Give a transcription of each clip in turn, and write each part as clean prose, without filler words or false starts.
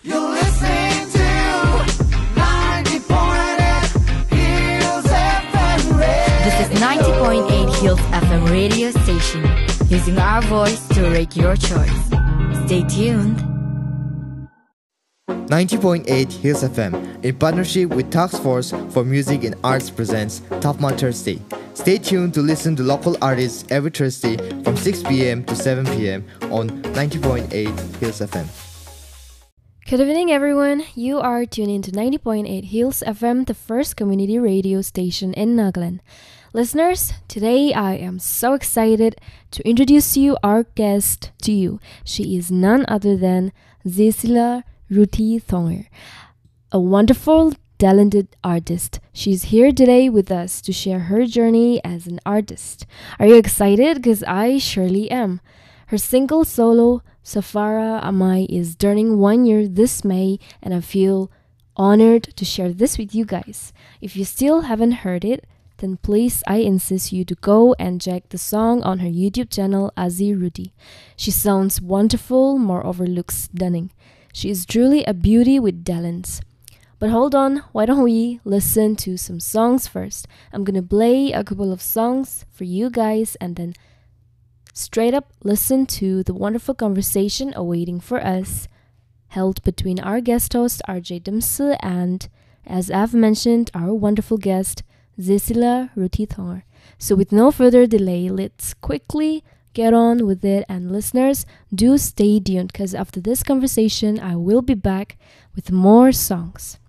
You're listening to 90.8 Hills FM Radio. This is 90.8 Hills FM radio station, using our voice to rate your choice. Stay tuned. 90.8 Hills FM, in partnership with Task Force for Music and Arts, presents TaFMA Thursday. Stay tuned to listen to local artists every Thursday from 6 p.m. to 7 p.m. on 90.8 Hills FM. Good evening, everyone. You are tuned in to 90.8 Hills FM, the first community radio station in Nagaland. Listeners, today I am so excited to introduce our guest to you. She is none other than ZISELA RUDITHONGER, a wonderful, talented artist. She's here today with us to share her journey as an artist. Are you excited? Because I surely am. Her single solo, Safara Amai, is turning 1 year this May, and I feel honored to share this with you guys. If you still haven't heard it, then please, I insist you to go and check the song on her YouTube channel, Azi Rudy. She sounds wonderful, moreover looks stunning. She is truly a beauty with talents. But hold on, why don't we listen to some songs first? I'm gonna play a couple of songs for you guys and then straight up listen to the wonderful conversation awaiting for us, held between our guest host RJ Dimse and, as I've mentioned, our wonderful guest ZISELA RUDITHONGER. So with no further delay, let's quickly get on with it, and listeners, do stay tuned because after this conversation I will be back with more songs.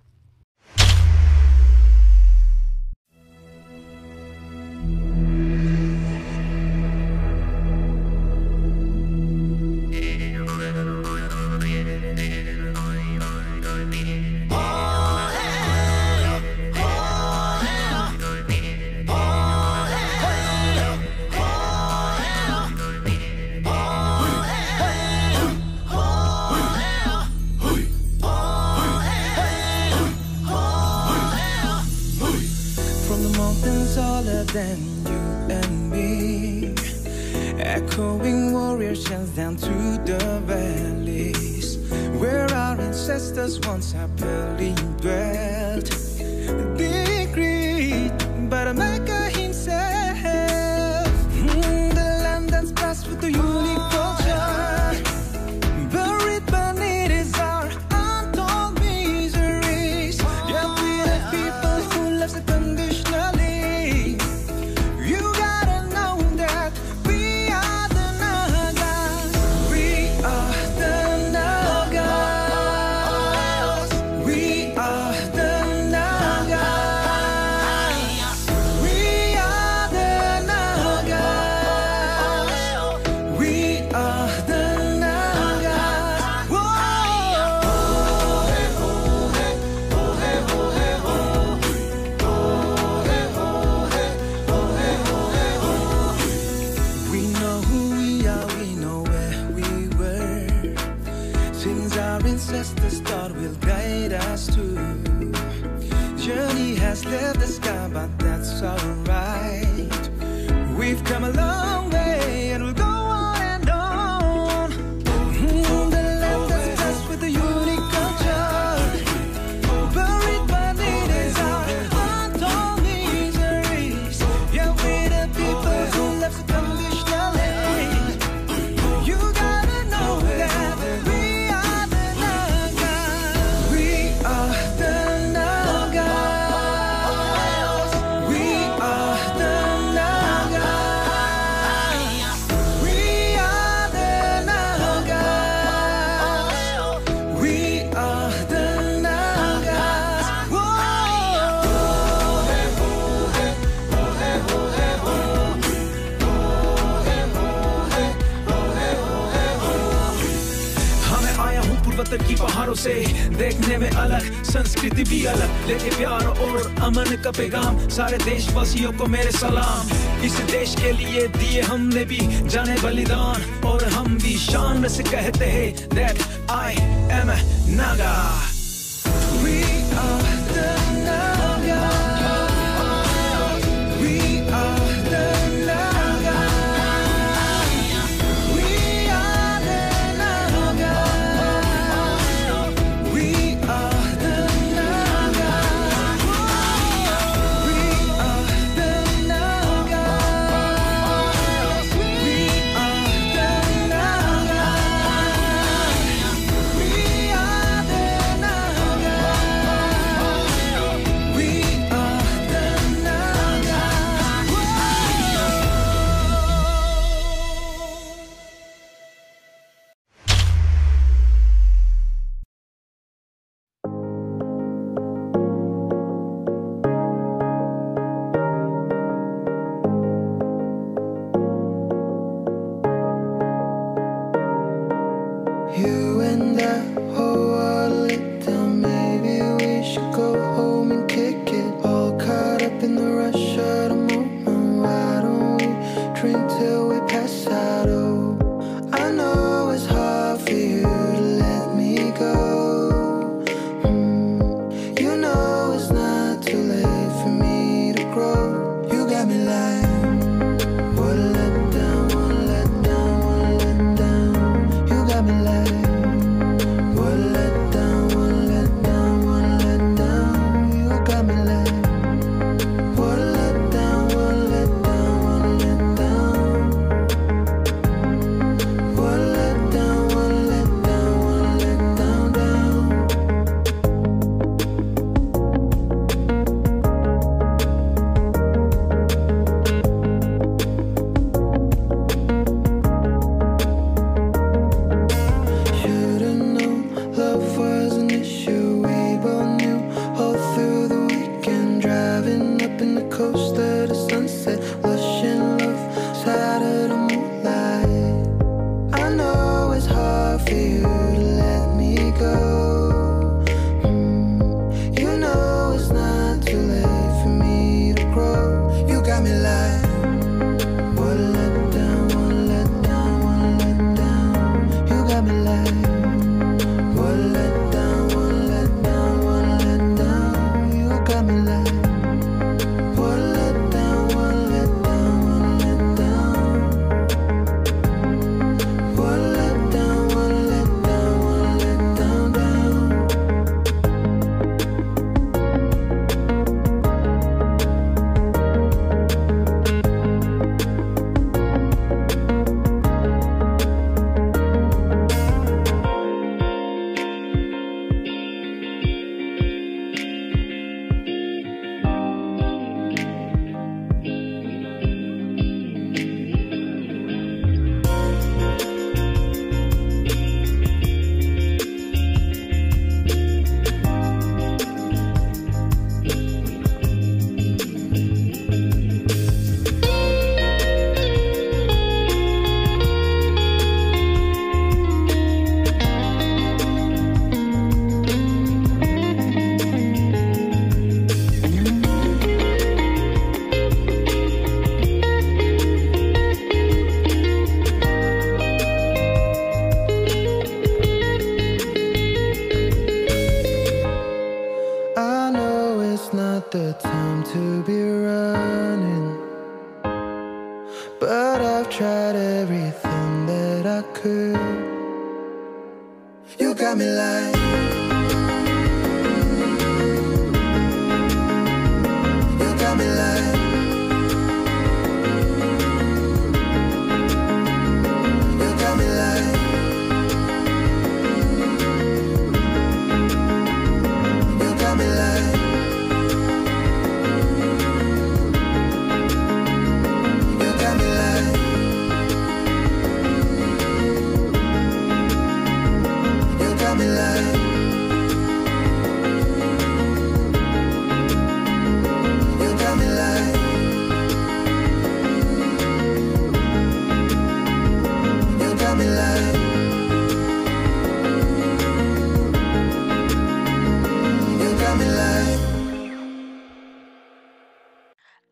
Than you and me, echoing warrior chants down through the valleys where our ancestors once happily dwelt. They agreed, but America himself, the land that's blessed with the unique culture, buried beneath is our untold miseries. Yet we the people who love it conditionally. Left the sky, but that's alright. We've come a long way and we'll go on and on. The land that's blessed with a unique culture, buried beneath is our untold miseries. Yeah, we're the people who love so conditionally. You gotta know that we are the Nagas. We are the की पहाड़ों से देखने में अलग संस्कृति भी अलग, लेके प्यार और अमन का पैगाम सारे देशवासियों को मेरे सलाम। इस देश के लिए दिए हमने भी जाने बलिदान, और हम भी शान से कहते हैं that I am a Naga. We are the Naga. not the time to be running, but I've tried everything that I could. You got me like, you got me like, you got me like, you got me like, you got me like, you got me like, you got me like, you got me like, you got me like.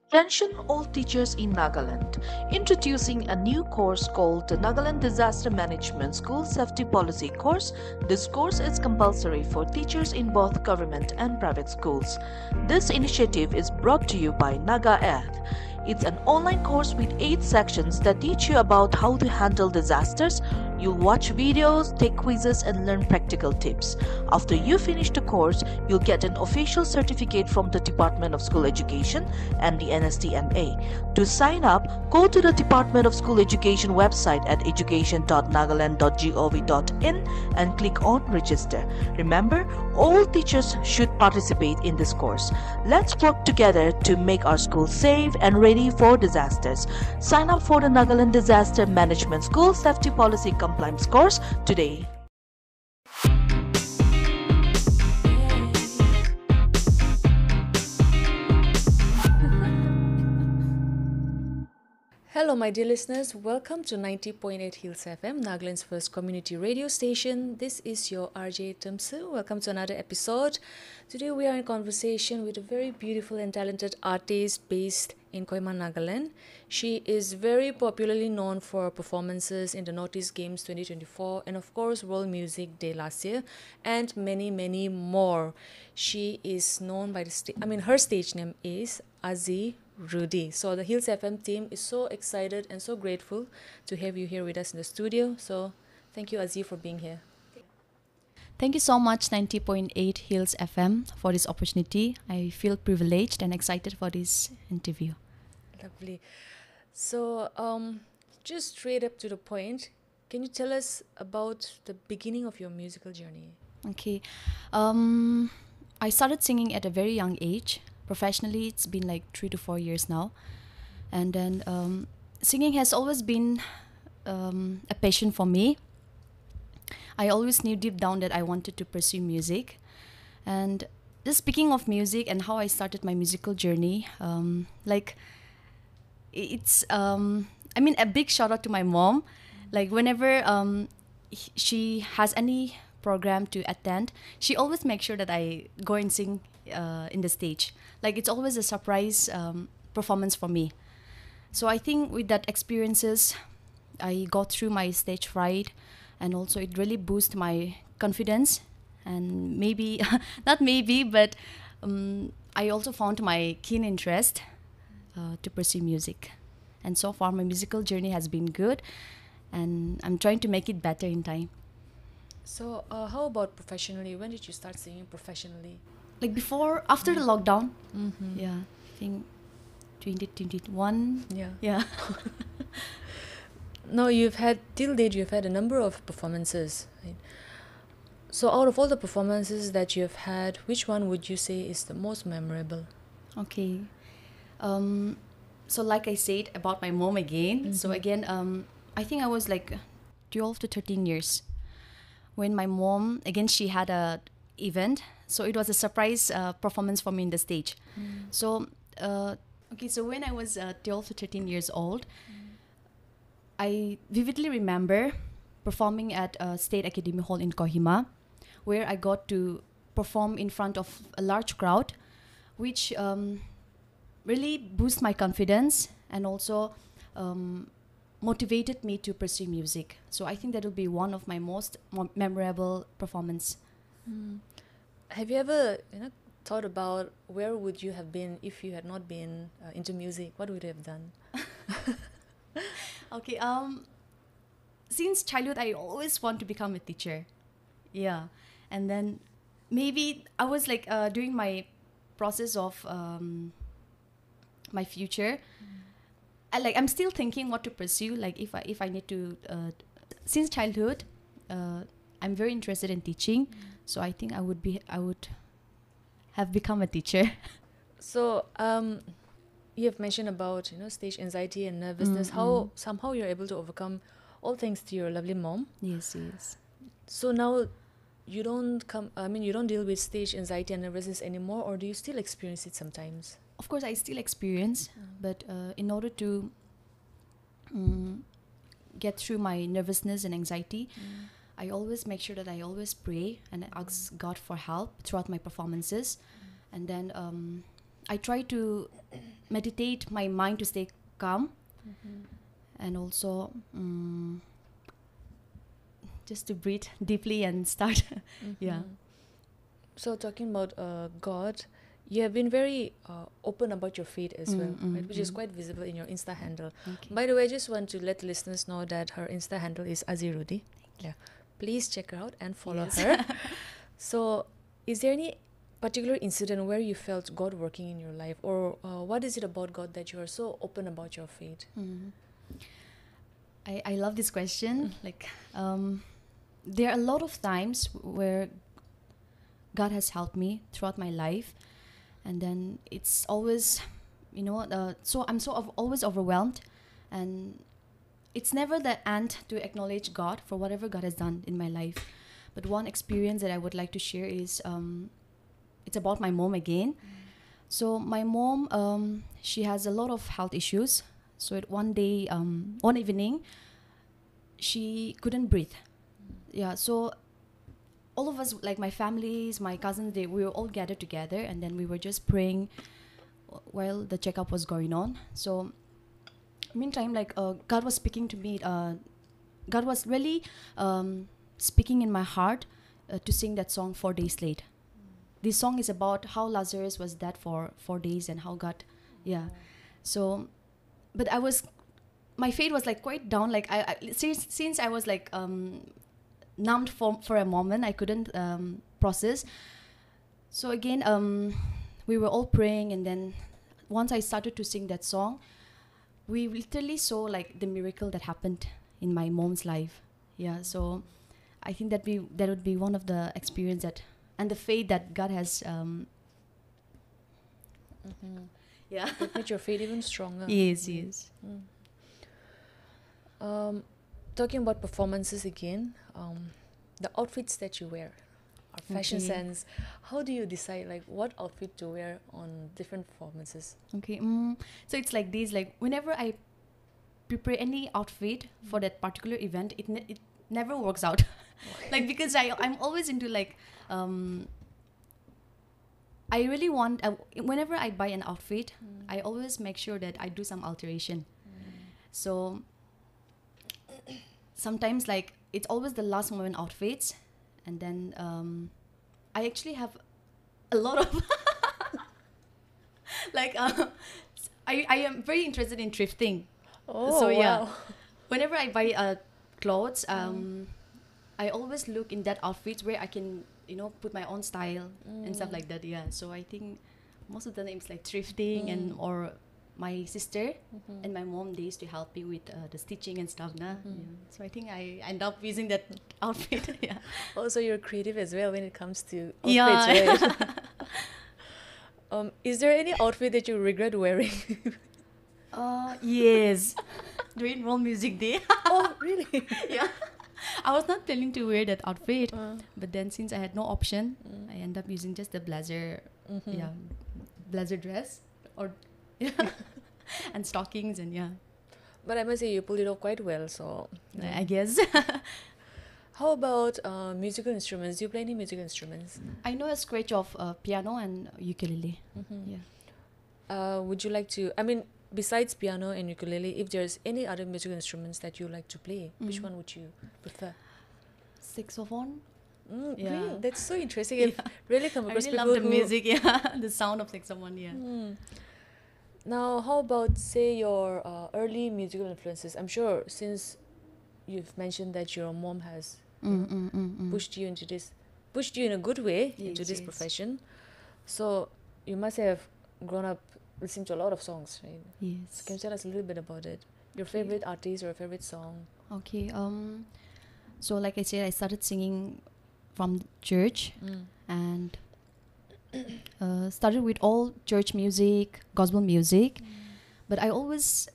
Attention all teachers in Nagaland. Introducing a new course called the Nagaland Disaster Management School Safety Policy course. This course is compulsory for teachers in both government and private schools. This initiative is brought to you by Naga Earth. It's an online course with 8 sections that teach you about how to handle disasters. You'll watch videos, take quizzes, and learn practical tips. After you finish the course, you'll get an official certificate from the Department of School Education and the NSTMA. To sign up, go to the Department of School Education website at education.nagaland.gov.in and click on register. Remember, all teachers should participate in this course. Let's work together to make our school safe and ready for disasters. Sign up for the Nagaland Disaster Management School Safety Policy Compliance course today. Hello my dear listeners, welcome to 90.8 Hills FM, Nagaland's first community radio station. This is your RJ Tumsu. Welcome to another episode. Today we are in conversation with a very beautiful and talented artist based in Kohima, Nagaland. She is very popularly known for her performances in the Northeast Games 2024 and of course World Music Day last year and many more. She is known by her stage name is Azi Rudy. So the Hills FM team is so excited and so grateful to have you here with us in the studio. So thank you, Azi, for being here. Thank you so much 90.8 Hills FM for this opportunity. I feel privileged and excited for this interview. Lovely. So just straight up to the point, can you tell us about the beginning of your musical journey? Okay. I started singing at a very young age. Professionally, it's been like 3 to 4 years now. And then singing has always been a passion for me. I always knew deep down that I wanted to pursue music. And just speaking of music and how I started my musical journey, it's a big shout out to my mom. Like whenever she has any program to attend, she always makes sure that I go and sing in the stage. Like it's always a surprise performance for me. So I think with that experiences, I got through my stage fright, and also it really boosted my confidence. And maybe, not maybe, but I also found my keen interest to pursue music. And so far my musical journey has been good, and I'm trying to make it better in time. So how about professionally? When did you start singing professionally? Like after the lockdown. Yeah, I think 2021. Yeah. No, till date you've had a number of performances, right? So out of all the performances that you've had, which one would you say is the most memorable? Okay. So like I said about my mom again. So again, I think I was like 12 to 13 years when my mom, again, she had a event. So it was a surprise performance for me in the stage. So, so when I was 12 to 13 years old, I vividly remember performing at State Academy Hall in Kohima, where I got to perform in front of a large crowd, which really boosted my confidence and also motivated me to pursue music. So I think that will be one of my most memorable performance. Have you ever thought about where would you have been if you had not been into music? What would you have done? Okay. Since childhood, I always want to become a teacher. Yeah, and then maybe I was like during my process of my future. I'm still thinking what to pursue. Like if I need to, since childhood, I'm very interested in teaching. So I think I would have become a teacher. So you have mentioned about stage anxiety and nervousness. How somehow you're able to overcome all thanks to your lovely mom. Yes, yes. So now you don't deal with stage anxiety and nervousness anymore, or do you still experience it sometimes? Of course, I still experience, but in order to get through my nervousness and anxiety, I always make sure that I always pray and ask God for help throughout my performances. And then I try to meditate my mind to stay calm, and also just to breathe deeply and start. Yeah. So talking about God, you have been very open about your faith as well, right? Which is quite visible in your Insta handle. Okay. By the way, I just want to let listeners know that her Insta handle is Azi Rudy. Yeah, please check her out and follow her. So, is there any particular incident where you felt God working in your life, or what is it about God that you are so open about your faith? I love this question. Like, there are a lot of times where God has helped me throughout my life, and then it's always, so I'm always overwhelmed, and it's never the end to acknowledge God for whatever God has done in my life. But one experience that I would like to share is it's about my mom again. So my mom, she has a lot of health issues. So one day, one evening, she couldn't breathe. Yeah, so all of us, like my families, my cousins, we were all gathered together, and then we were just praying while the checkup was going on. So meantime, God was speaking to me. God was really speaking in my heart to sing that song 4 days late. This song is about how Lazarus was dead for 4 days and how God, So, but my faith was like quite down. Like since I was like numbed for a moment, I couldn't process. So again, we were all praying, and then once I started to sing that song, we literally saw like the miracle that happened in my mom's life. Yeah, so I think that would be one of the experience and the faith that God has. Yeah, it made your faith even stronger. Yes, yes. Talking about performances again, the outfits that you wear, our fashion sense. How do you decide like what outfit to wear on different performances? Okay, so it's like this. Like whenever I prepare any outfit for that particular event, it never works out. Like because I'm always into like I really want whenever I buy an outfit, I always make sure that I do some alteration. So sometimes like it's always the last moment outfits, and then I actually have a lot of like I am very interested in thrifting. Oh, so yeah, wow. Whenever I buy clothes, I always look in that outfits where I can put my own style and stuff like that. Yeah, so I think most of the names like thrifting and or my sister and my mom, they used to help me with the stitching and stuff. Yeah. So I think I end up using that outfit. Yeah. Also, you're creative as well when it comes to outfits, Yeah. right? Is there any outfit that you regret wearing? Yes. During World Music Day. Oh, really? Yeah. I was not planning to wear that outfit, but then since I had no option, I end up using just the blazer, blazer dress, or and stockings, and But I must say you pulled it off quite well. So I guess. How about musical instruments? Do you play any musical instruments? I know a scratch of piano and ukulele. Yeah. Would you like to? I mean, besides piano and ukulele, if there's any other musical instruments that you like to play, which one would you prefer? Saxophone. Yeah. Really? That's so interesting. I've really come I across really people love the who... music, yeah. The sound of like someone, yeah. Now, how about, say, your early musical influences? I'm sure since you've mentioned that your mom has pushed you into this, pushed you in a good way into this profession. So you must have grown up listening to a lot of songs, right? Yes. So can you tell us a little bit about it? Your favorite artist or your favorite song? Okay. So like I said, I started singing from church and started with all church music, gospel music. But I always,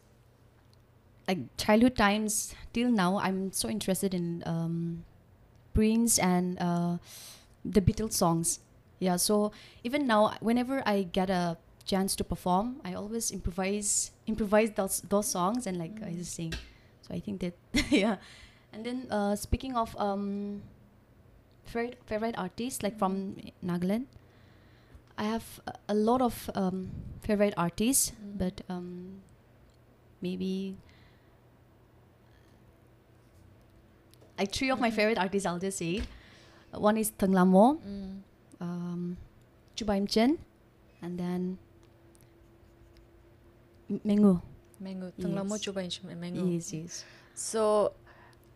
like childhood times till now, I'm so interested in Prince and the Beatles songs. Yeah, so even now, whenever I get a chance to perform, I always improvise those songs and like I just sing. So I think that yeah. And then speaking of favorite artists like from Nagaland, I have a lot of favorite artists, but maybe like three of my favorite artists, I'll just say. One is Tenglamo, Chubaim Chen, and then Mengu. Mango. Tenglamo, Yes. Chuba, and Mango. Yes. So,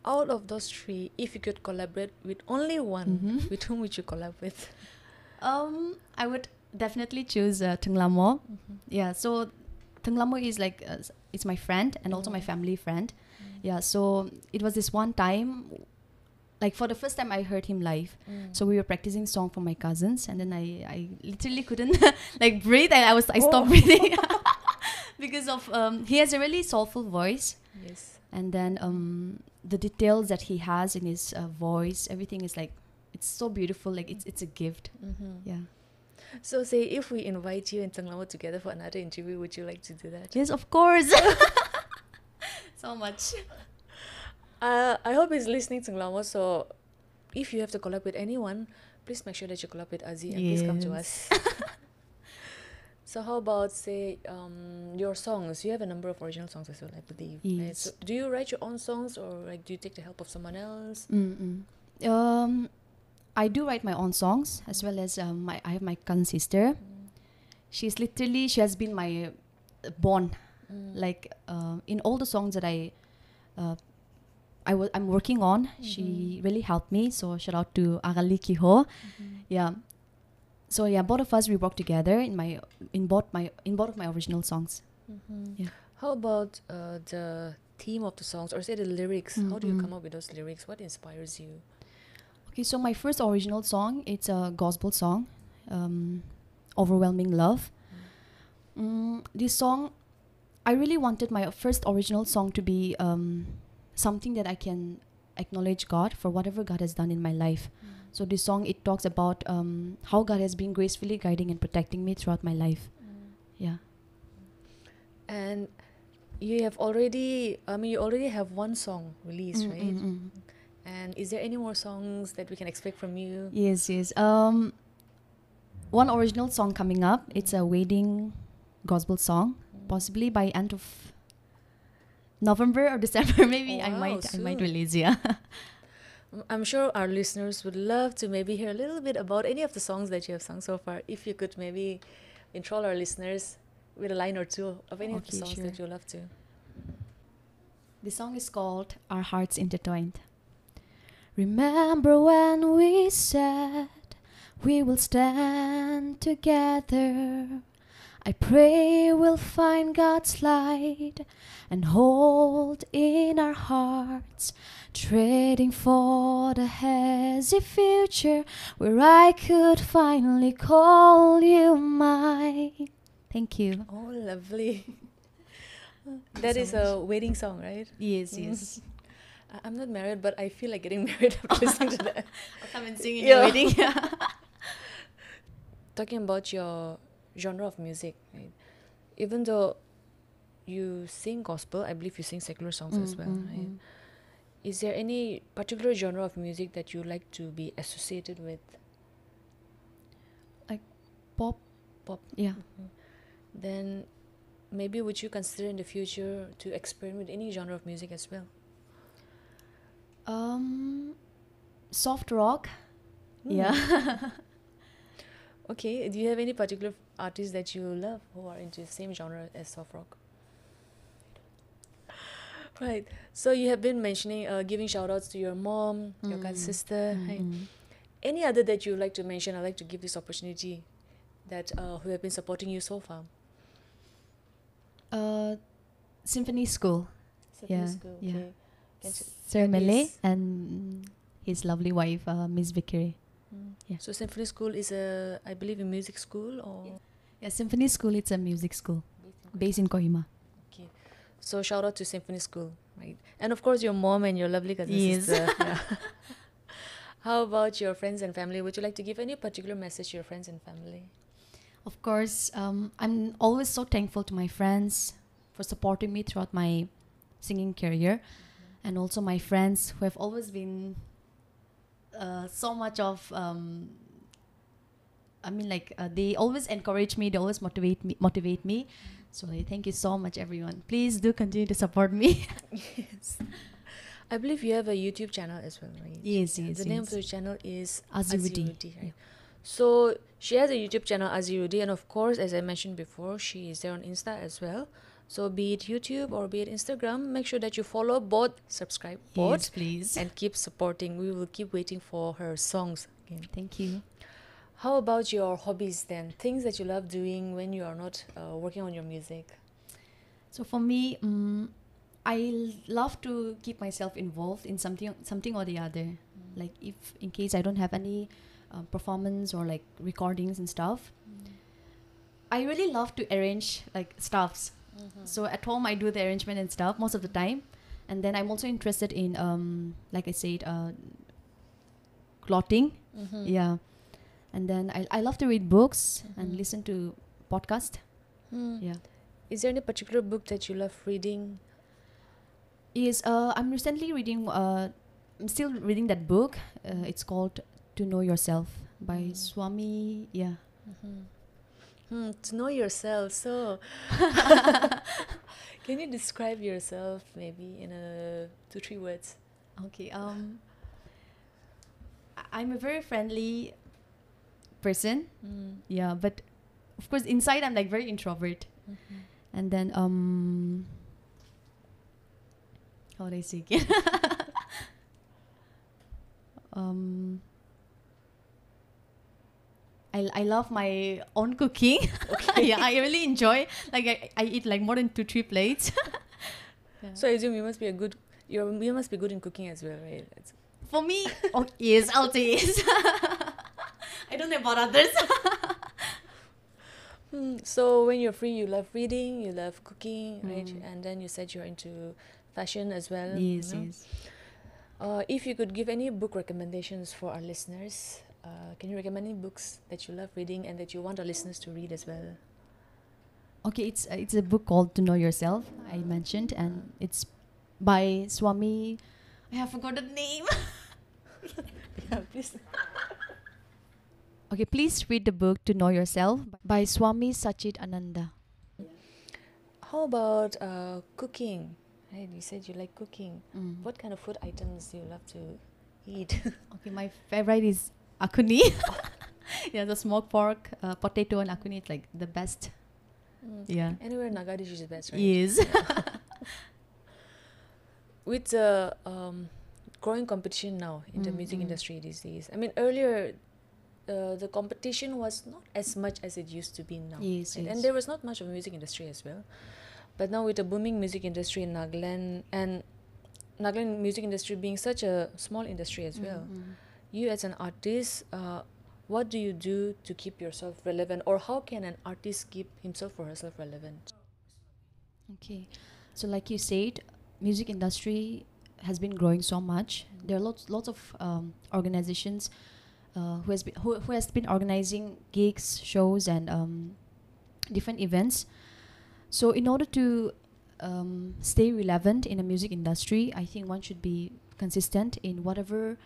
out of those three, if you could collaborate with only one, with whom would you collab with? I would definitely choose Tenglamo. Yeah, so Tenglamo is like, it's my friend and also my family friend. Yeah, so it was this one time, like for the first time I heard him live. So we were practicing song for my cousins, and then I literally couldn't like breathe, and I stopped breathing because of he has a really soulful voice. Yes. And then the details that he has in his voice, everything is like, it's so beautiful, like it's a gift. Yeah. So, say if we invite you and Tenglamo together for another interview, would you like to do that? Yes, of course. So much. I hope he's listening, Tenglamo. So, if you have to collab with anyone, please make sure that you collab with Azi and please come to us. So, how about, say, your songs? You have a number of original songs as well, I believe. Right? Yes. So, do you write your own songs, or like do you take the help of someone else? I do write my own songs, as well as I have my cousin sister. She has been my bond. Like in all the songs that I'm working on, she really helped me. So shout out to Agali Kiho. Yeah. So yeah, both of us, we work together in both of my original songs. Yeah. How about the theme of the songs, or say the lyrics? How do you come up with those lyrics? What inspires you? Okay, so my first original song, it's a gospel song, Overwhelming Love. This song, I really wanted my first original song to be something that I can acknowledge God for whatever God has done in my life. So this song, it talks about how God has been gracefully guiding and protecting me throughout my life. Yeah. And you already have one song released, right? And is there any more songs that we can expect from you? Yes. One original song coming up. It's a wedding gospel song, possibly by end of November or December. Maybe Wow, I might soon. release. Yeah. I'm sure our listeners would love to maybe hear a little bit about any of the songs that you have sung so far. If you could maybe enthrall our listeners with a line or two of any of the Okay, songs sure. that you love to. The song is called Our Hearts Intertwined. Remember when we said we will stand together? I pray we'll find God's light and hold in our hearts, trading for the hazy future where I could finally call you mine. Thank you. Oh, lovely. That is a wedding song, right? Yes. I'm not married, but I feel like getting married after listening to that. I'll come and sing in Yeah. your wedding. Talking about your genre of music, right? Even though you sing gospel, I believe you sing secular songs as well, right? Is there any particular genre of music that you like to be associated with? Like pop. Yeah. Then maybe would you consider in the future to experiment with any genre of music as well? Soft rock, Yeah. Okay, do you have any particular artists that you love who are into the same genre as soft rock? Right. So you have been mentioning giving shout outs to your mom, your sister. Right? Any other that you would like to mention? I'd like to give this opportunity that who have been supporting you so far. Symphony School. Symphony School, yeah. okay. Sir Mele Yes. and his lovely wife, Miss Vikiri. Yeah. So Symphony School is I believe, a music school or? Yeah, Symphony School, it's a music school based in Kohima. Okay. So shout out to Symphony School, right? And of course your mom and your lovely cousin Yes. sister. Yeah. How about your friends and family? Would you like to give any particular message to your friends and family? Of course, I'm always so thankful to my friends for supporting me throughout my singing career, and also my friends who have always been so much of. They always encourage me. They always motivate me. So thank you so much, everyone. Please do continue to support me. Yes. I believe you have a YouTube channel as well, right? Yes, Yeah, yes, the name yes. of the channel is Azi Rudy. right? Yeah. So she has a YouTube channel, Azi Rudy, and of course, as I mentioned before, she is there on Insta as well. So be it YouTube or be it Instagram, make sure that you follow both, subscribe both, Yes, please. and keep supporting. We will keep waiting for her songs again. Thank you. How about your hobbies then? Things that you love doing when you are not working on your music? So for me, I love to keep myself involved in something or the other. Like if in case I don't have any performance or like recordings and stuff, I really love to arrange like stuffs. So at home I do the arrangement and stuff most of the time, and then I'm also interested in like I said, clothing. Yeah, and then I love to read books and listen to podcasts. Yeah. Is there any particular book that you love reading? I'm recently reading. I'm still reading that book. It's called "To Know Yourself" by Swami. Yeah. To know yourself. So, can you describe yourself maybe in 2-3 words? Okay. I'm a very friendly person. Yeah, but of course inside I'm like very introvert. And then how would I say again? I love my own cooking. Okay. Yeah, I really enjoy. Like I eat like more than 2-3 plates. Yeah. So I assume you must be you must be good in cooking as well, right? For me, yes, I'll say yes. I don't know about others. So when you're free, you love reading, you love cooking, right? And then you said you're into fashion as well. Yes, you know? yes. If you could give any book recommendations for our listeners, can you recommend any books that you love reading and that you want our listeners to read as well? Okay, it's a book called "To Know Yourself." I mentioned, and it's by Swami. I have forgotten the name. Yeah, please. Okay, please read the book "To Know Yourself" by Swami Sachit Ananda. How about cooking? Right, you said you like cooking. What kind of food items do you love to eat? Okay, my favorite is akuni. Yeah, the smoked pork, potato, and akuni. It's like the best. Yeah. Anywhere Naga dish is best, right? Yes. With the growing competition now in the music industry these days. I mean, earlier the competition was not as much as it used to be now. Yes, right? yes. And there was not much of a music industry as well. But now with the booming music industry in Nagaland, and Nagaland music industry being such a small industry as well, you as an artist, what do you do to keep yourself relevant, or how can an artist keep himself or herself relevant? Okay, so like you said, music industry has been growing so much. There are lots of organizations who has been organizing gigs, shows, and different events. So in order to stay relevant in the music industry, I think one should be consistent in whatever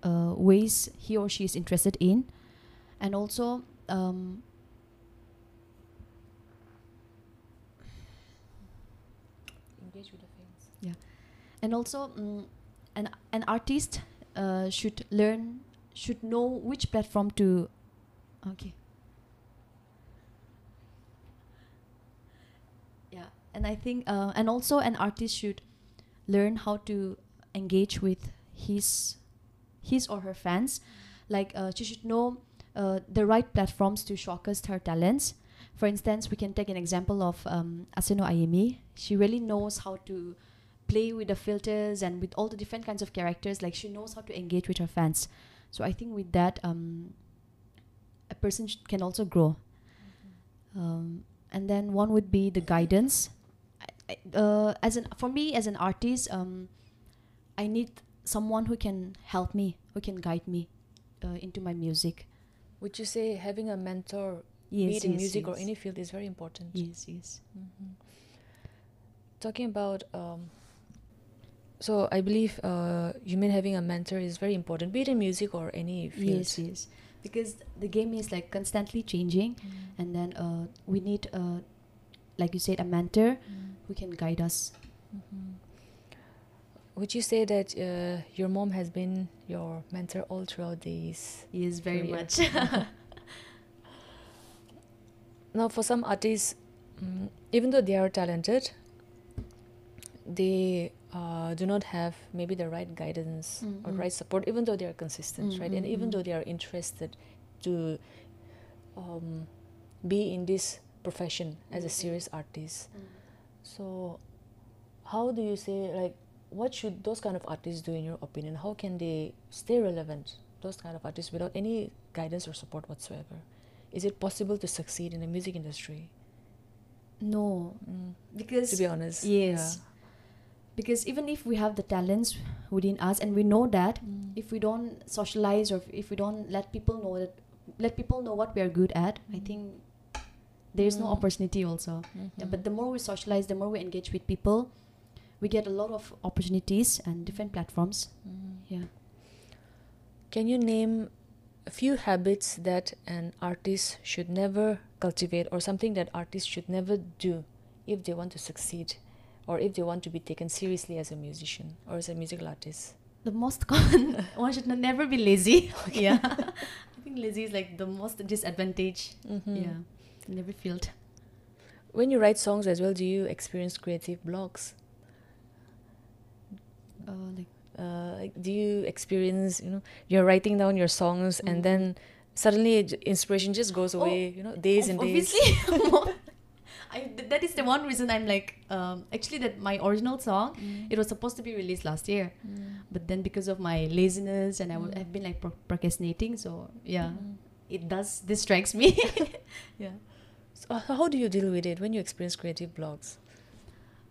ways he or she is interested in, and also Engage with the fans. yeah, and also an artist should learn should know which platform to. Okay. Yeah, and I think, and also an artist should learn how to engage with his or her fans. Like she should know the right platforms to showcase her talents. For instance, we can take an example of Aseno Ayemi. She really knows how to play with the filters and with all the different kinds of characters. Like she knows how to engage with her fans. So I think with that, a person can also grow. And then one would be the guidance. For me as an artist, I need someone who can help me, who can guide me into my music. Would you say having a mentor, Yes, be it in yes, music or yes. any field, is very important? Yes, yes. Talking about, so I believe you mean having a mentor is very important, be it in music or any field. Yes, yes. Because the game is like constantly changing, and then we need, like you said, a mentor who can guide us. Would you say that your mom has been your mentor all throughout these? Yes, very career? much. Now, for some artists, even though they are talented, they do not have maybe the right guidance or right support, even though they are consistent, right? And even though they are interested to be in this profession as a serious artist. So how do you say, like, what should those kind of artists do in your opinion? How can they stay relevant, those kind of artists, without any guidance or support whatsoever? Is it possible to succeed in the music industry? No, because To be honest. yes, because even if we have the talents within us, and we know that, if we don't socialize, or if we don't let people know what we are good at, I think there is no opportunity also. Yeah, but the more we socialize, the more we engage with people, we get a lot of opportunities and different platforms. Yeah. Can you name a few habits that an artist should never cultivate, or something that artists should never do if they want to succeed, or if they want to be taken seriously as a musician or as a musical artist? The most common one should never be lazy. Yeah. I think lazy is like the most disadvantage. Yeah. Never felt. When you write songs as well, do you experience creative blocks? Like, do you experience, you're writing down your songs and then suddenly inspiration just goes away, days and days? Obviously. That is the one reason I'm like, actually that my original song, it was supposed to be released last year. But then because of my laziness and I've been like procrastinating, so yeah, it does distracts me. Yeah. So how do you deal with it when you experience creative blocks?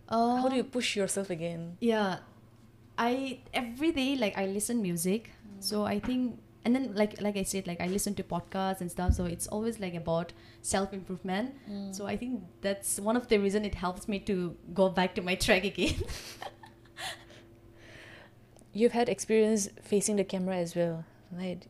How do you push yourself again? Yeah, every day, like, I listen music, so I think, and then like I said, like, I listen to podcasts and stuff, so it's always like about self-improvement. So I think that's one of the reason it helps me to go back to my track again. You've had experience facing the camera as well, right?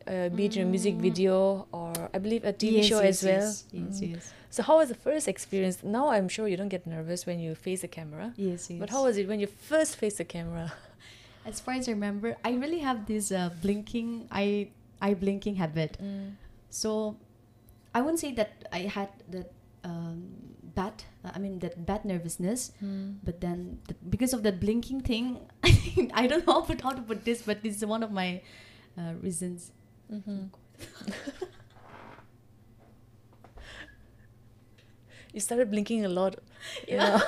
Be it in a music video or I believe a TV show as well. Yes. So how was the first experience? Now I'm sure you don't get nervous when you face the camera. Yes. But how was it when you first faced the camera? As far as I remember, I really have this blinking eye blinking habit. So I wouldn't say that I had that bad nervousness, but then because of that blinking thing, I don't know how to put this, but this is one of my reasons. You started blinking a lot. Yeah.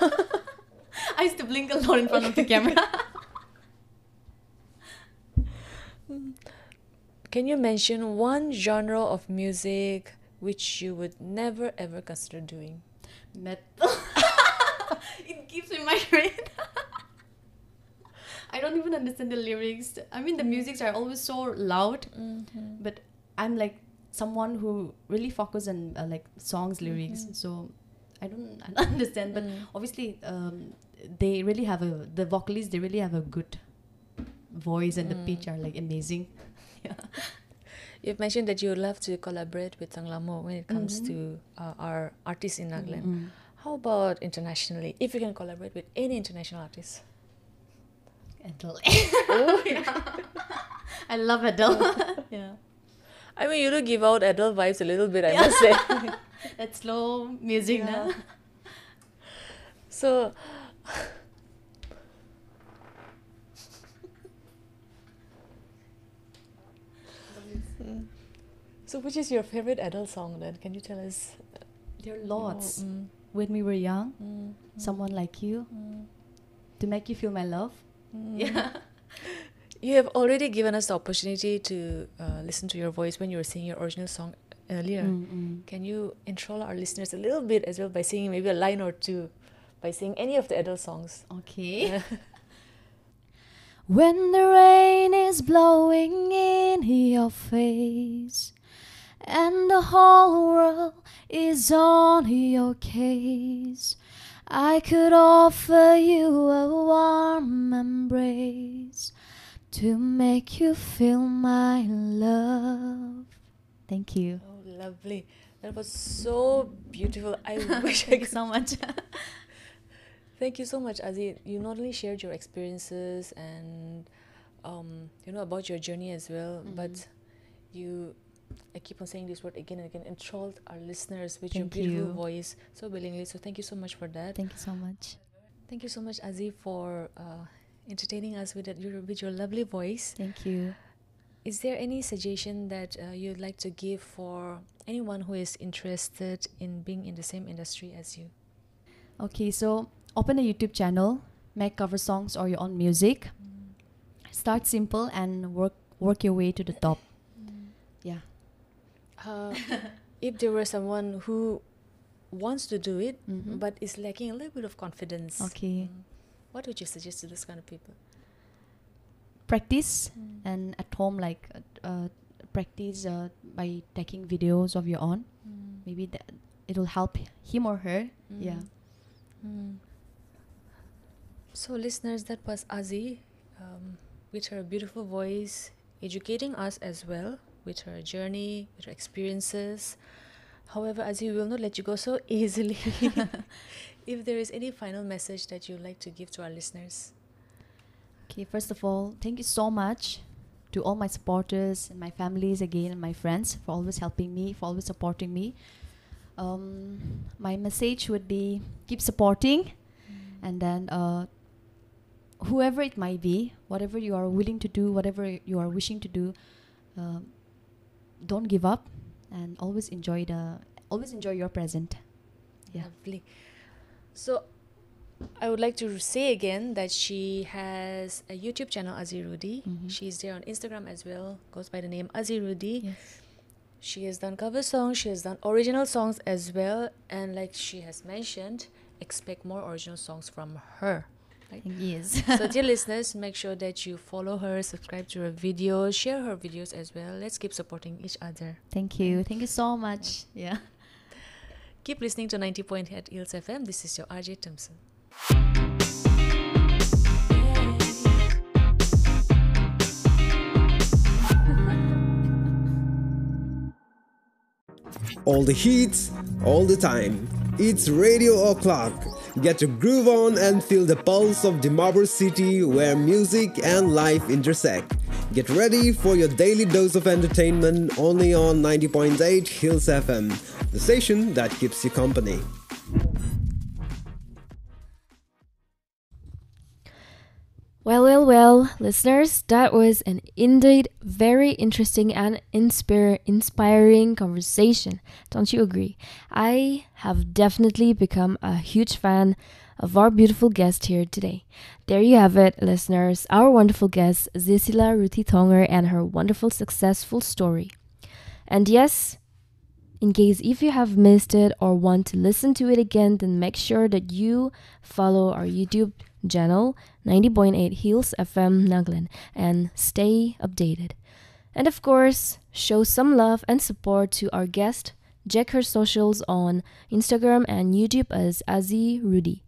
I used to blink a lot in front of the camera. Can you mention one genre of music which you would never ever consider doing? Metal. It keeps in my brain. I don't even understand the lyrics. I mean, the musics are always so loud, but I'm like someone who really focuses on like songs lyrics, so I don't understand. But obviously, they really have the vocalists. They really have a good voice, and the pitch are like amazing. Yeah. You've mentioned that you would love to collaborate with Tanglamo when it comes to our artists in Nagaland. How about internationally? If you can collaborate with any international artist? Adele. Yeah. I love Adele. Yeah. I mean, you do give out Adele vibes a little bit, I must say. That slow music, Yeah. na? So, so which is your favorite Adele song then? Can you tell us? There are lots. Mm, When we were young, mm, Someone Like You, mm, To Make You Feel My Love. mm. Yeah. You have already given us the opportunity to listen to your voice when you were singing your original song earlier. Can you enthrall our listeners a little bit as well by singing maybe a line or two, by singing any of the Adele songs? Okay. When the rain is blowing in your face and the whole world is on your case, I could offer you a warm embrace to make you feel my love. Thank you. Oh, lovely. That was so beautiful. I wish I Thank you could. so much. Thank you so much, Azi. You not only shared your experiences and about your journey as well, but you, I keep on saying this word again and again, enthralled our listeners with your Thank beautiful you. voice so willingly. So thank you so much for that. Thank you so much. Thank you so much, Azi, for entertaining us with your lovely voice. Thank you. Is there any suggestion that you'd like to give for anyone who is interested in being in the same industry as you? Okay, so open a YouTube channel, make cover songs or your own music. Start simple and work your way to the top. Yeah. If there were someone who wants to do it Mhm. but is lacking a little bit of confidence, Okay. what would you suggest to those kind of people? Practice and at home, like practice by taking videos of your own. Maybe that it will help him or her. Yeah. So listeners, that was Azi with her beautiful voice, educating us as well with her journey, with her experiences. However, Azi, we will not let you go so easily. If there is any final message that you'd like to give to our listeners. Okay, first of all, thank you so much to all my supporters and my families again and my friends for always helping me, for always supporting me. My message would be keep supporting, and then whoever it might be, whatever you are willing to do, whatever you are wishing to do, don't give up and always enjoy your present. Yeah. Lovely. So I would like to say again that she has a YouTube channel, Azi Rudy. She's there on Instagram as well, goes by the name Azi Rudy. Yes. She has done cover songs, she has done original songs as well, and like she has mentioned, expect more original songs from her. Right? Yes. So dear listeners, make sure that you follow her, subscribe to her videos, share her videos as well. Let's keep supporting each other. Thank you. Thank you so much. Yeah. Keep listening to 90.8 at Hills FM. This is your RJ Thompson. All the hits, all the time. It's Radio O'Clock. Get your groove on and feel the pulse of Dimapur city where music and life intersect. Get ready for your daily dose of entertainment only on 90.8 Hills FM, the station that keeps you company. Well, listeners, that was an indeed very interesting and inspiring conversation. Don't you agree? I have definitely become a huge fan of our beautiful guest here today. There you have it, listeners, our wonderful guest, ZISELA RUDITHONGER, and her wonderful successful story. And yes, in case if you have missed it or want to listen to it again, then make sure that you follow our YouTube channel 90.8 Hills FM Nagaland and stay updated. And of course, show some love and support to our guest. Check her socials on Instagram and YouTube as Azi Rudy.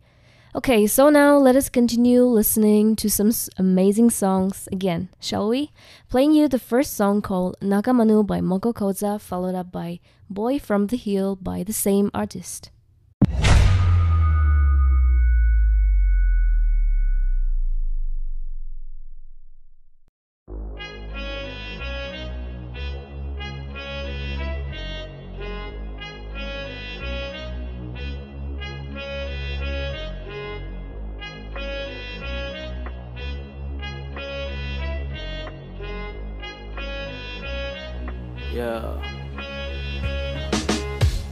Okay, so now let us continue listening to some amazing songs again, shall we? Playing you the first song called Nakamanu by Moko Koza, followed up by Boy from the Hill by the same artist. Yeah.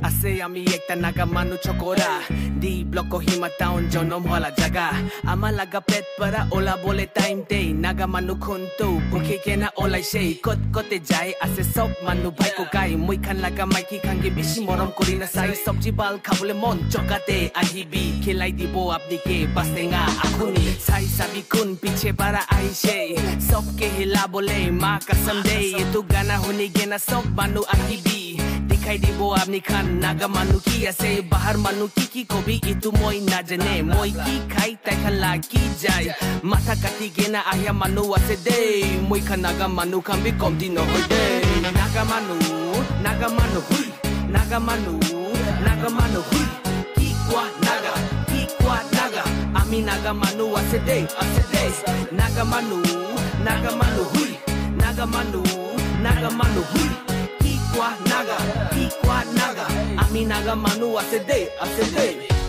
Ase ami ekta naga manu chokora di block ko hima town jonom wala jaga ama laga pet para ola bole time day naga manu khuntu bukhe kena olai sei kot kote jai ase sob manu bhai ko gai moi khan laga maiki khange beshi morom korina sai sabji bal khabole mon chokate ahibi khilai dibo apni ke bastenga akhuni sai sabi kun piche para aise sob ke hila bole ma kasam de tu gana huni gena sob manu ahibi दिखाई दिबो आपनी खान नागा मानु की ऐसे बाहर मानु की को भी इतु मोई ना जने मोई की खाई तैखन लागी जाय माथा काटी गेना आया मानु ऐसे दे मोई खान नागा मानु खान भी कम दिन हो दे नागा मानु हुई नागा मानु हुई की kwa naga आमी नागा मानु ऐसे दे नागा मानु हुई नागा मानु हुई Ikwa naga Ami naga manu ase de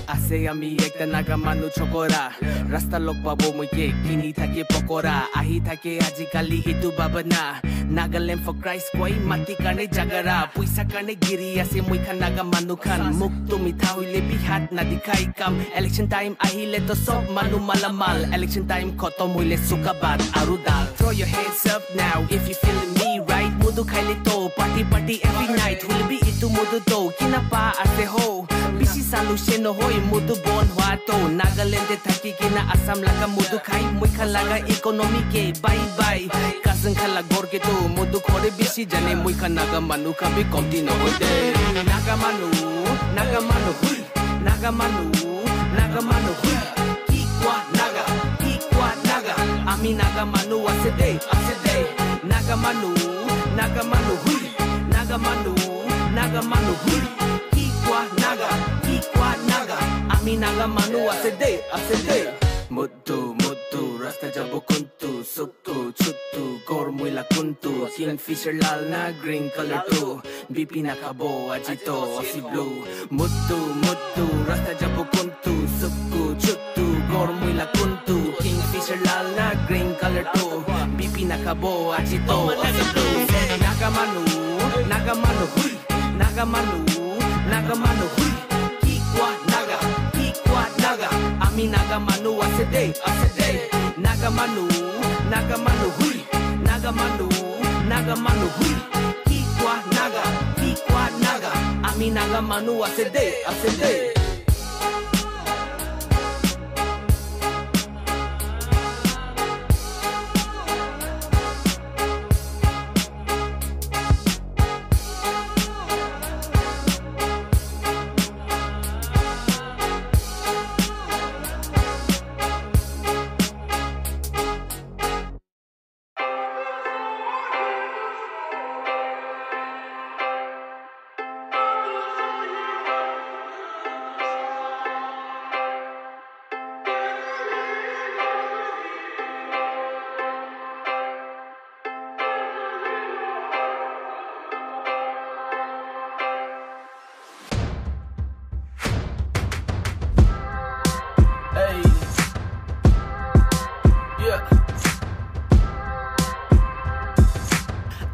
Ase ami ekta naga manu chokora Rasta lok babo moye kini thake pokora Ahi thake ajikali itu babana Nagaland for Christ koi mati karne jagara Puisa karne giri ase moi khan naga manu khan Muktu mitha huile bhi hat na dikhai kam Election time ahile to sob manu malamal Election time khotom huile suka baat aru dal Throw your hands up now if you feeling me right Mudu khaile to party every night Will be itu mudu to kinapa ase ho Bisi salu sheno hoi mudu bon hwa to Nagaland de thaki kina Assam laga mudu khai Moi khan laga economy ke bye Cousin khala gor ke to mudu khore bisi jane moi khan naga manu ka bhi komti no hoy de Naga manu hui Naga manu hui Kikwa naga Ami naga manu ase de Naga manu hui Naga manu hui Kikwa naga Ami naga manu ase de Mutu rasta jabo kuntu Suktu chutu gor muila kuntu Kingfisher lal na green color too BP nakabo ajito osi blue Mutu rasta jabo kuntu Suktu chutu gor muila kuntu Kingfisher lal na green color too BP nakabo ajito osi blue Naga manu hui Naga manu hui Kikwa naga Ami naga manu ase de Naga manu hui Naga manu hui Kikwa naga Ami naga manu ase de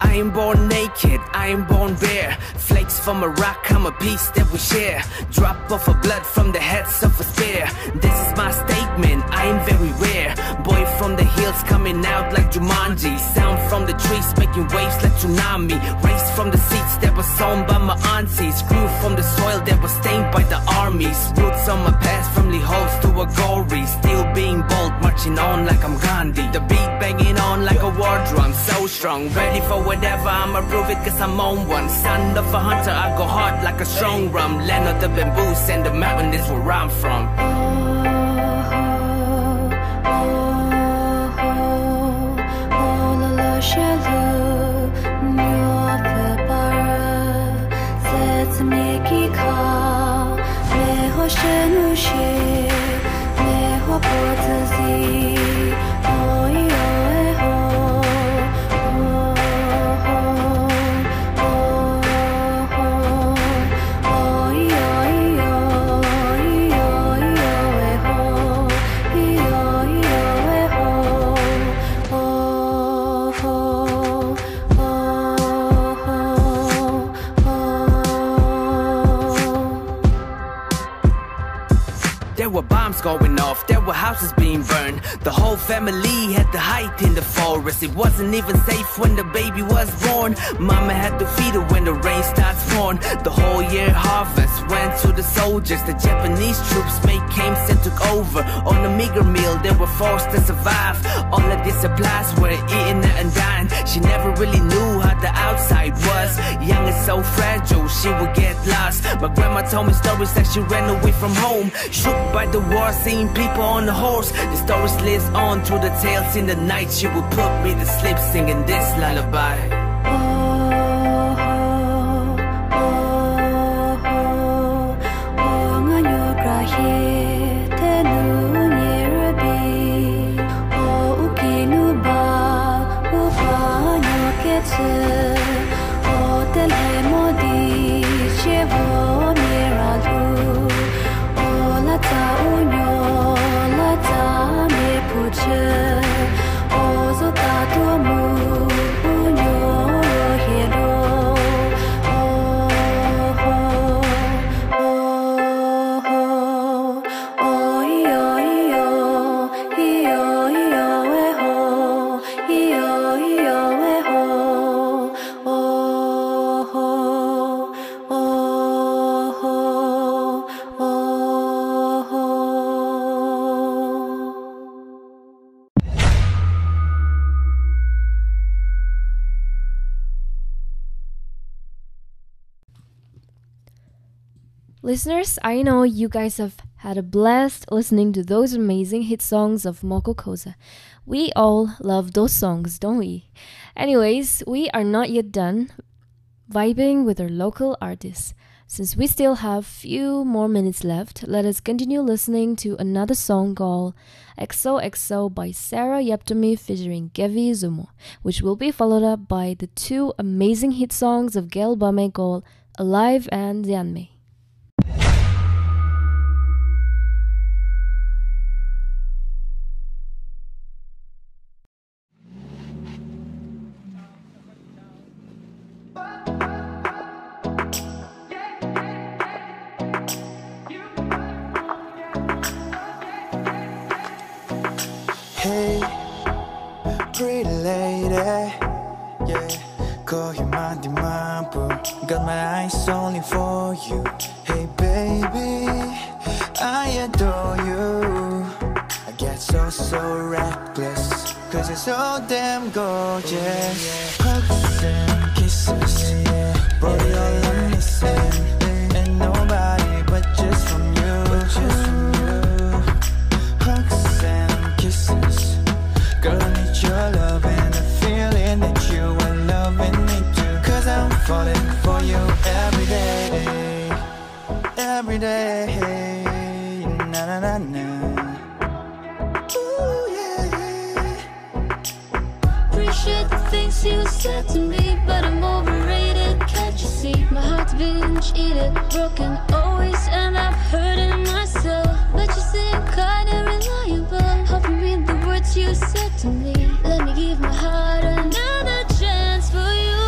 I ain't born naked, I ain't born bare. Flakes from a rock, I'm a piece that we share. Drop off of blood from the heads of a spear. This is my statement, I am very rare. Boy from the hills coming out like Jumanji. Sound from the trees making waves like tsunami. Raised from the seeds that were sown by my aunties. Grew from the soil that was stained by the armies. Roots on my past from Lihos to Agori. Still being bold, marching on like I'm Gandhi. The beat banging on like a war drum, so strong. Ready for whatever, I'ma prove it cause I'm on one. Son of a hunter, I go hard like a strong rum. Land of the bamboos and the mountain is where I'm from. There were bombs going off, there were houses being burned. The whole family had to hide in the forest. It wasn't even safe when the baby was born. Mama had to feed her when the rain starts pouring. The whole year harvest went to the soldiers. The Japanese troops made camps and took over. On a meager meal, they were forced to survive. All of their supplies were eaten and dying. She never really knew how the outside was. Young and so fragile, she would get lost. My grandma told me stories like she ran away from home, shook by the war, seeing people on the horse. The stories lives on through the tales in the night. She would put me to sleep singing this lullaby. Listeners, I know you guys have had a blast listening to those amazing hit songs of Moko Koza. We all love those songs, don't we? Anyways, we are not yet done vibing with our local artists. Since we still have few more minutes left, let us continue listening to another song called XOXO by Sarah Yeptomi featuring Gevi Zumo, which will be followed up by the two amazing hit songs of Gail Bame called Alive and Zianme. Hey, pretty lady, yeah. Call you my demand, got my eyes only for you. Hey baby, I adore you. I get so reckless, cause you're so damn gorgeous. Hugs and kisses, boy, all I'm missing. And nobody but just from you. Hugs and kisses, girl, I need your love and the feeling that you are loving me too. Cause I'm falling for you every day. Every day, na na na na. Ooh, yeah. Appreciate the things you said to me, but I'm overrated, can't you see? My heart's binge eaten, broken always, and I'm hurting myself. But you seem kind and reliable, hope you mean the words you said to me. Let me give my heart another chance for you.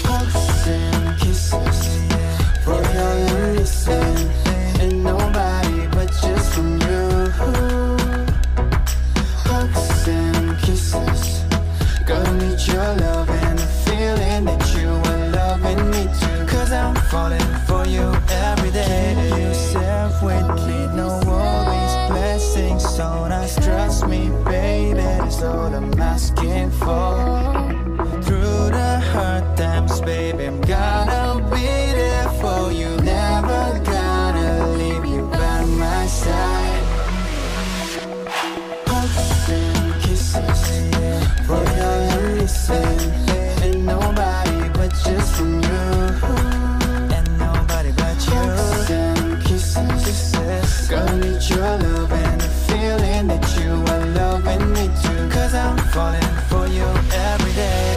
Hugs and kisses, for your listen. And nobody but just from you. Hugs and kisses, girl, I need your love and the feeling that you are loving me too. Cause I'm falling for you every day. Keep yourself with me, no worries, blessings, so nice. Trust me, baby, that's all I'm asking for. Through the hard times, baby, I'm gonna be there for you. Never gonna leave you by my side. Hugs and kisses, for your listen. And nobody but just from you. And nobody but you. Hugs and kisses, girl, I need your love and the feeling that you are loving me too. Cause I'm falling for you every day.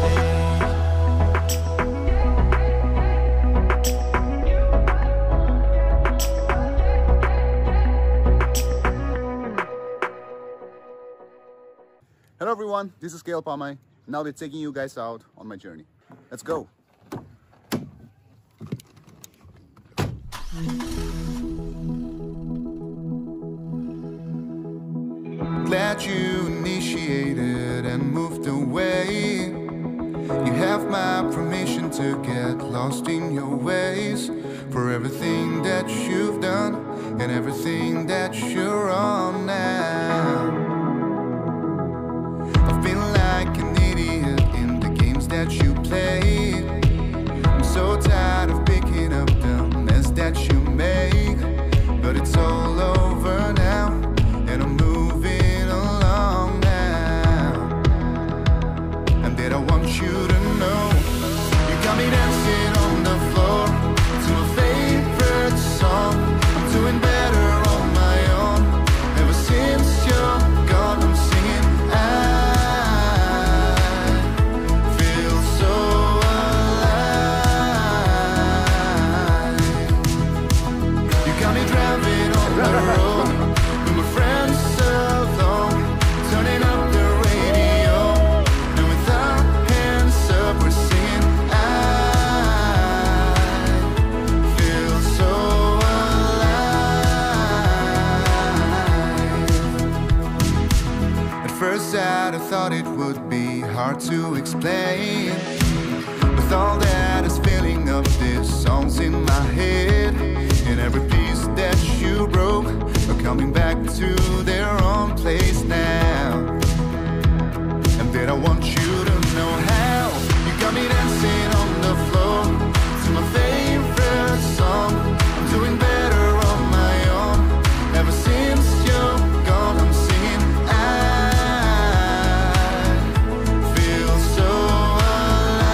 Hello everyone, this is Gail Bame, and I'll be taking you guys out on my journey. Let's go! that you initiated and moved away. You have my permission to get lost in your ways, for everything that you've done and everything that you're on now. I've been like an idiot in the games that you play. I'm so tired of picking up the mess that you make, but it's all over now, and I'm moving along now. And that I want you to know, you got me dancing on the floor to my favorite song. I'm doing better on my own. Ever since you're gone, I'm singing. I feel so alive. You got me driving on the road with my friends alone, turning up the radio, and with our hands up we're singing. I feel so alive. At first sight I thought it would be hard to explain, with all that is filling up these songs in my head, and every piece that you broke are coming back to their own place now. And that I want you to know how you got me dancing on the floor to my favorite song. I'm doing better on my own. Ever since you're gone, I'm singing. I feel so alive.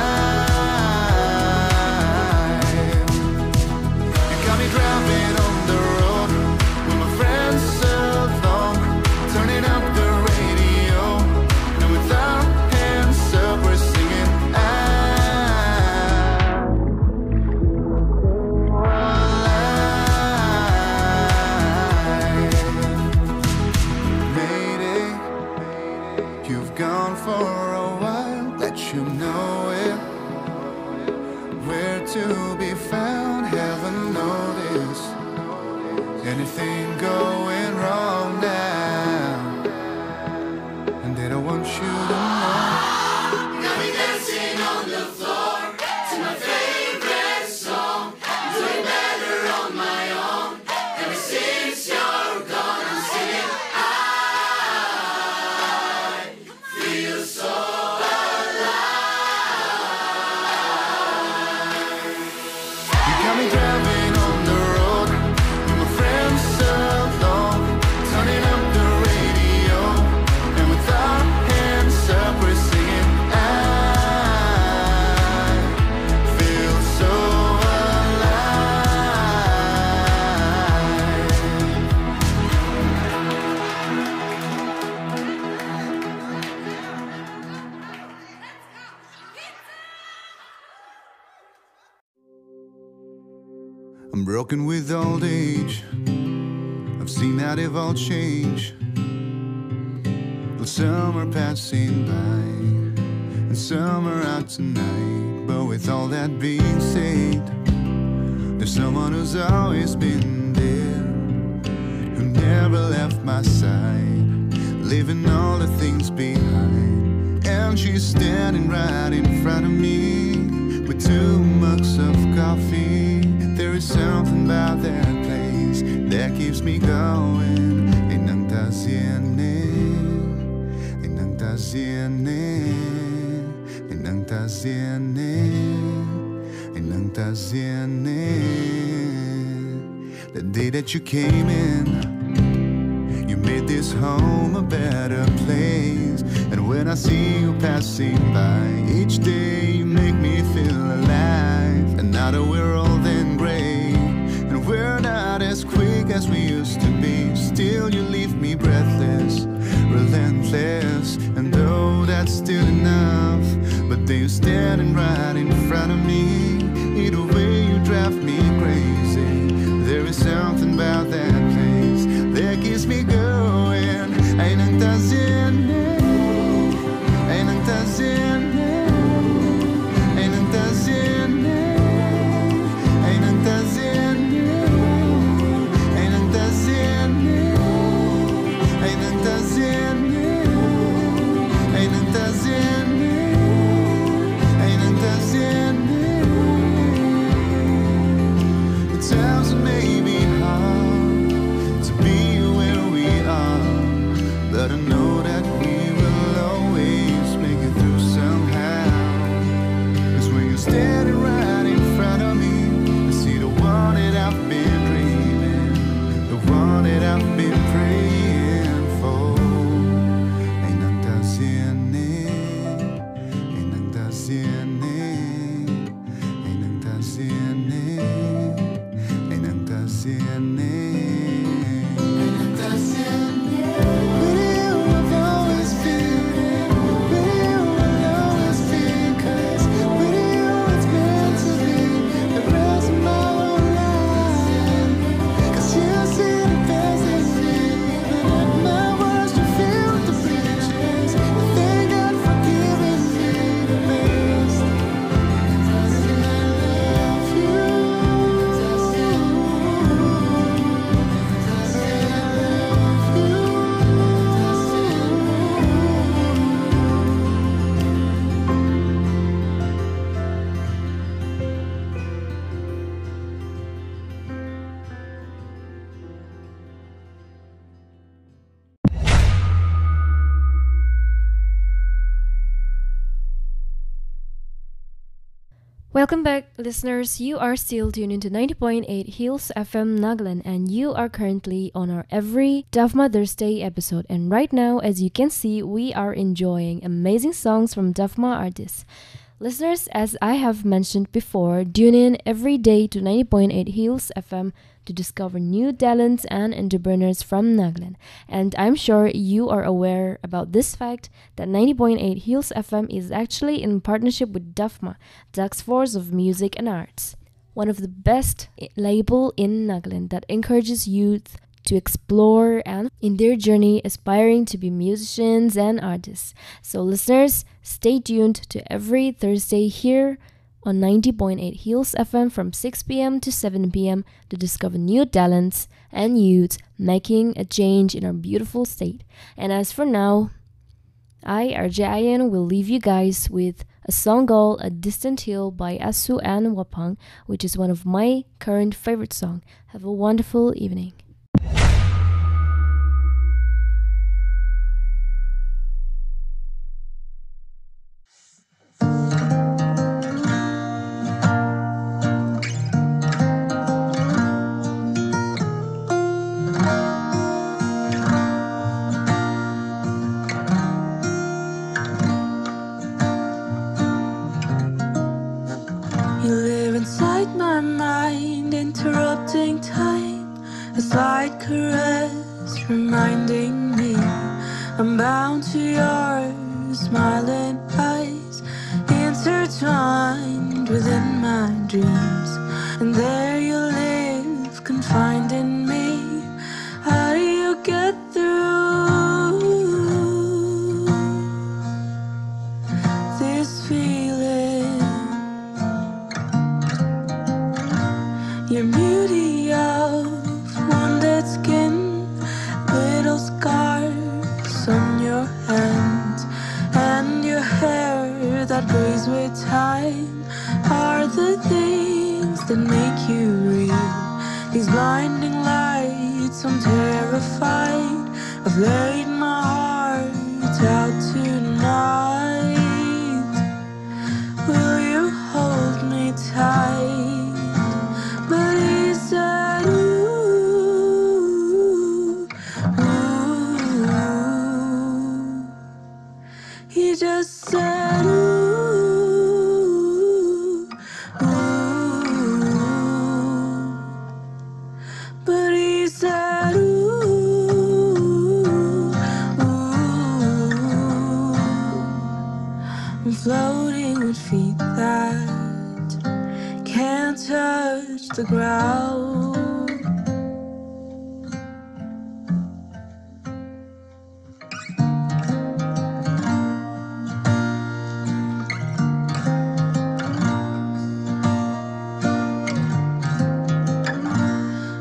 You got me driving on the road with my friends alone, turning up the radio, and with our hands up we're singing. I Mayday, you've gone for a while, let you know it. Where to be found, haven't noticed anything going wrong now. And that I want you to know, got me dancing on the floor to my favorite song. I'm doing better on my own. Ever since you're gone, I'm singing. I feel so alive. You got me driving on the road with my friends alone, turning up the radio, and with our hands up we're singing. I feel so alive. I'm broken with old age. I've seen that they've all changed. Well, some are passing by and some are out tonight. But with all that being said, there's someone who's always been there, who never left my side, leaving all the things behind. And she's standing right in front of me with 2 mugs of coffee. There is something about that place that keeps me going. Ay nang taziene, ay nang taziene, ay nang taziene, ay nang taziene. The day that you came in, you made this home a better place. And when I see you passing by each day, you make me feel alive. And now that we're old and gray, and we're not as quick as we used to be, still you leave me breathless, relentless. And though that's still enough, but then you're standing right in front of me. Either way you drive me crazy. There is something about that place that keeps me going. Ay nang taziene, ay nang taziene, ay nang taziene. But I know that we will always make it through somehow. 'Cause when you're standing right in front of me, I see the one that I've been dreaming, the one that I've been praying for. Ain't nang siene, ain't nang siene, ain't nang siene, ain't nang siene. Welcome back, listeners. You are still tuned into 90.8 Hills FM Nagaland, and you are currently on our every TaFMA Thursday episode. And right now, as you can see, we are enjoying amazing songs from TaFMA artists. Listeners, as I have mentioned before, tune in every day to 90.8 Hills FM to discover new talents and entrepreneurs from Nagaland. And I'm sure you are aware about this fact that 90.8 Hills FM is actually in partnership with TaFMA, Task Force of Music and Arts, one of the best label in Nagaland that encourages youth to explore and in their journey aspiring to be musicians and artists. So listeners, stay tuned to every Thursday here on 90.8 Hills FM from 6 p.m. to 7 p.m. to discover new talents and youth making a change in our beautiful state. And as for now, I, RJ Ayan, will leave you guys with a song called A Distant Hill by Asu and Wapang, which is one of my current favorite songs. Have a wonderful evening. You live inside my mind, interrupting time. A slight caress reminding me I'm bound to your smiling eyes, intertwined within my dreams. And there you live, confined in me. How do you get through this feeling? Your beauty of wounded skin, little scars on your hands, and your hair that grays with time are the things that make you real. These blinding lights, I'm terrified. I've laid my heart out tonight. Will you hold me tight? But he said, ooh, ooh. He just said, ooh, ooh. But he said, ooh, ooh. I'm floating with feet that can't touch the ground.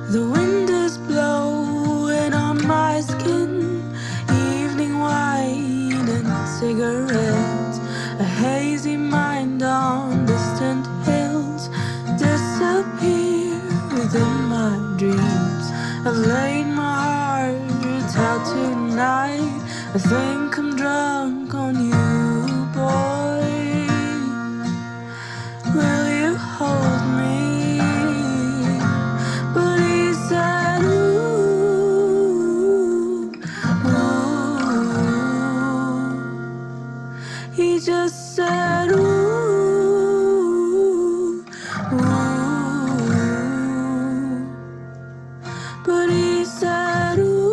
The wind is blowing on my skin, evening wine and cigarettes, a hazy mind on distant hills, disappear within my dreams. I've laid my heart out tonight. I think I'm drunk on you, boy. Will you hold me? But he said, ooh, ooh. He just said, ooh, ooh. But he said, ooh, ooh.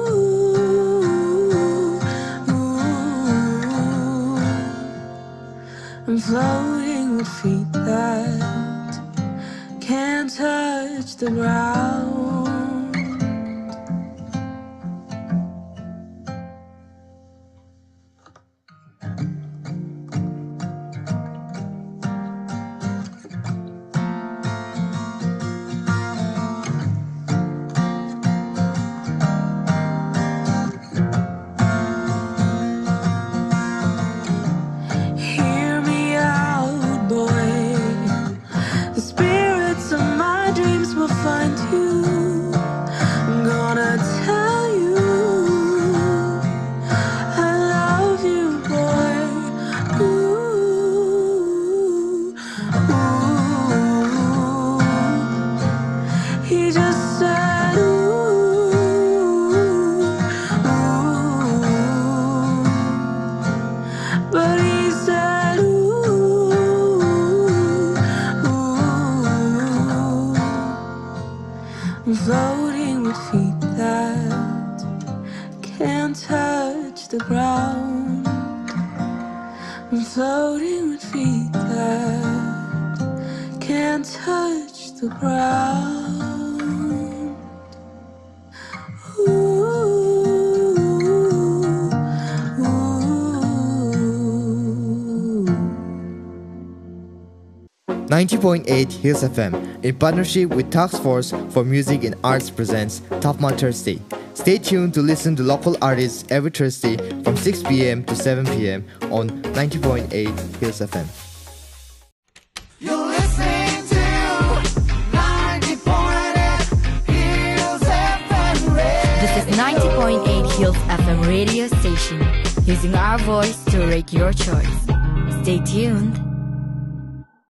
I'm floating with feet that can't touch the ground. Hear me out, boy. The spirits of my dreams will find you. I'm gonna tell you I love you, boy. Ooh, ooh. He just said, ooh, ooh. But he said, ooh, ooh. I'm floating with feet that can't touch the ground. I'm floating with feet that can't touch the ground. Ooh, ooh. 90.8 Hills FM, in partnership with Task Force for Music and Arts presents TaFMA Thursday. Stay tuned to listen to local artists every Thursday from 6 p.m. to 7 p.m. on 90.8 Hills FM. You're listening to 90.8 Hills FM Radio. This is 90.8 Hills FM radio station, using our voice to rate your choice. Stay tuned.